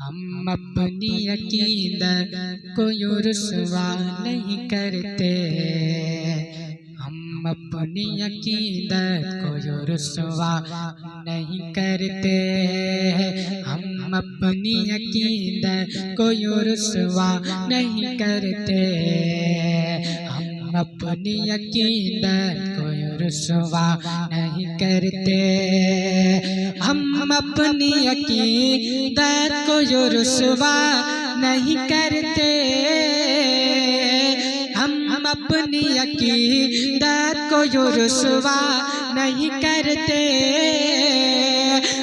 हम अपनी अकीदत को यूं रुसवा नहीं करते, हम अपनी अकीदत को यूं रुसवा नहीं करते, हम अपनी अकीदत को यूं रुसवा नहीं करते, हम अपनी अकीदत को यूं रुसवा नहीं करते, हम अपनी अकीदत को यूं रुसवा नहीं करते, हम अपनी अकीदत को यूं रुसवा नहीं करते,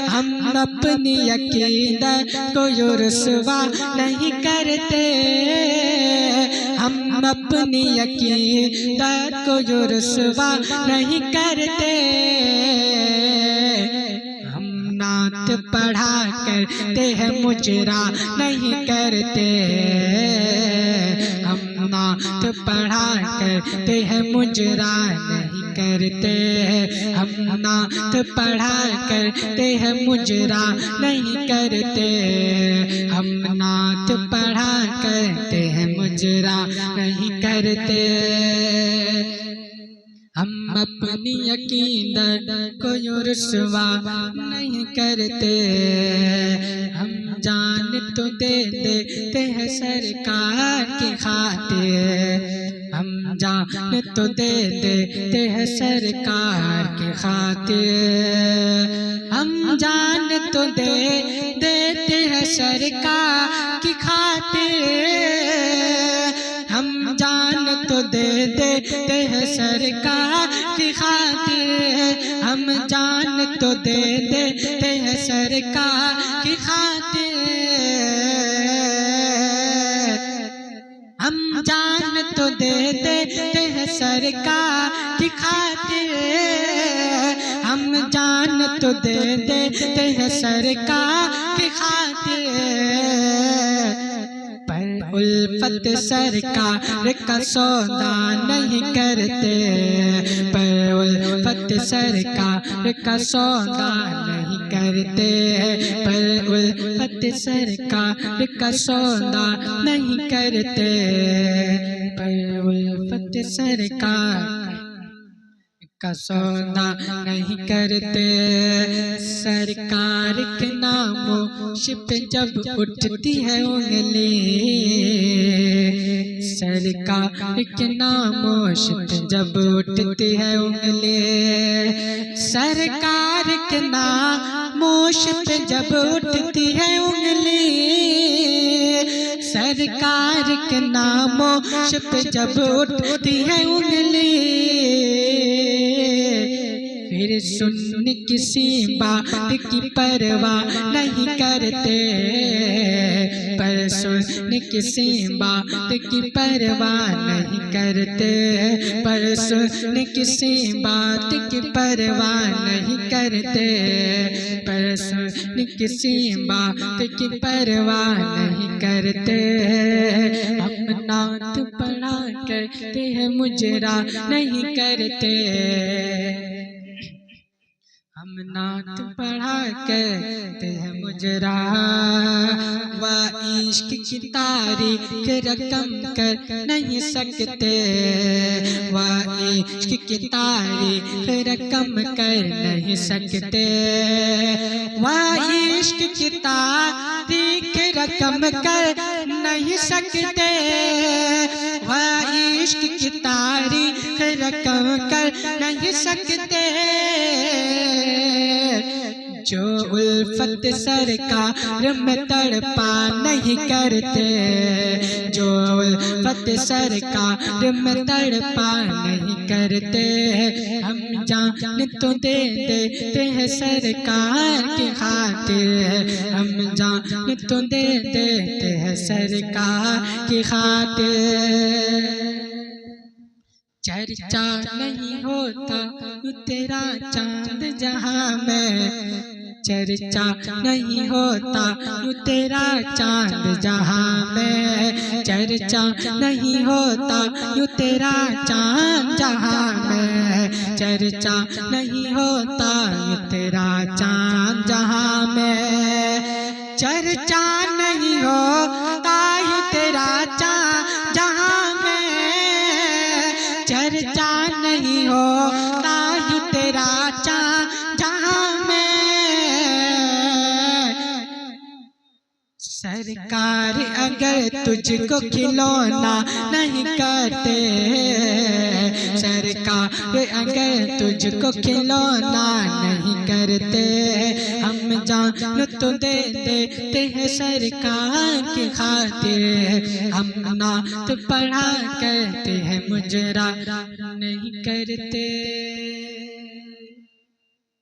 हम अपनी अकीदत को यूं रुसवा नहीं करते, हम अपनी अकीदत को यूं रुसवा नहीं करते, हम नात पढ़ा करते हैं मुजरा नहीं करते, हम नात पढ़ा करते हैं मुजरा नहीं करते, हम नात पढ़ा करते हैं मुजरा नहीं करते, हम नात पढ़ा करते हैं मुजरा नहीं करते, हम अपनी अकीदत को यूं रुसवा नहीं करते, हम जान तो दे देते हैं सरकार की खातिर, हम जान तो दे देते हैं सरकार की खातिर, हम जान तो दे देते हैं सरकार की खातिर, हम जान तो दे देते हैं सरकार की खातिर, हम जान तो दे देते हैं सरकार की खातिर, हम जान तो दे देते हैं सरकार की खातिर, हम जान तो दे देते हैं सरकार की खातिर, पर उल्फत सरकार का सौदा नहीं करते, पर उल्फत सरकार का सौदा नहीं करते, पर उल्फत सरकार का सौदा नहीं करते, पर उल्फत सरकार का सौदा नहीं करते, सरकार के नामों पे जब उठती है उंगली, सरकार के नामों पे जब उठती है उंगली, सरकार के नामों पे जब उठती है उंगली, सरकार के नामों पे जब उठती है उंगली, फिर सुन किसी बात की परवाह नहीं करते, पर सुन किसी बात की परवाह नहीं करते, पर सुन किसी बात की परवाह नहीं करते, पर सुन किसी बात की परवाह नहीं करते, हम नात पढ़ा करते हैं मुजरा नहीं करते, हम नात पढ़ा करते हैं मुजरा, वह इश्क की तारीख रकम कर नहीं सकते, वह इश्क की तारीख रकम कर नहीं सकते, वह इश्क की तारीख रकम कर नहीं सकते, वह इश्क की तारीख रकम कर नहीं सकते, जो उल्फत सरकार में तड़पा नहीं करते, जो उल्फत सरकार में तड़पा नहीं करते, हम जान तो दे देते हैं सरकार की खातिर, हम जान तो दे देते हैं सरकार की खातिर, चर्चा नहीं होता तेरा चांद जहां में, चर्चा नहीं होता तेरा चांद जहां में, चर्चा नहीं होता तेरा चांद जहां में, चर्चा नहीं होता तेरा चांद जहां में, चर्चा नहीं होता ही तेरा जहाँ में, चर्चा नहीं होता ही तेरा जहाँ में। सरकार अगर तुझको खिलौना नहीं करते, सरकार अगर तुझको खिलौना नहीं करते, हम जान तो दे देते हैं सरकार की खातिर। हम नात पढ़ा करते हैं, मुजरा नहीं करते।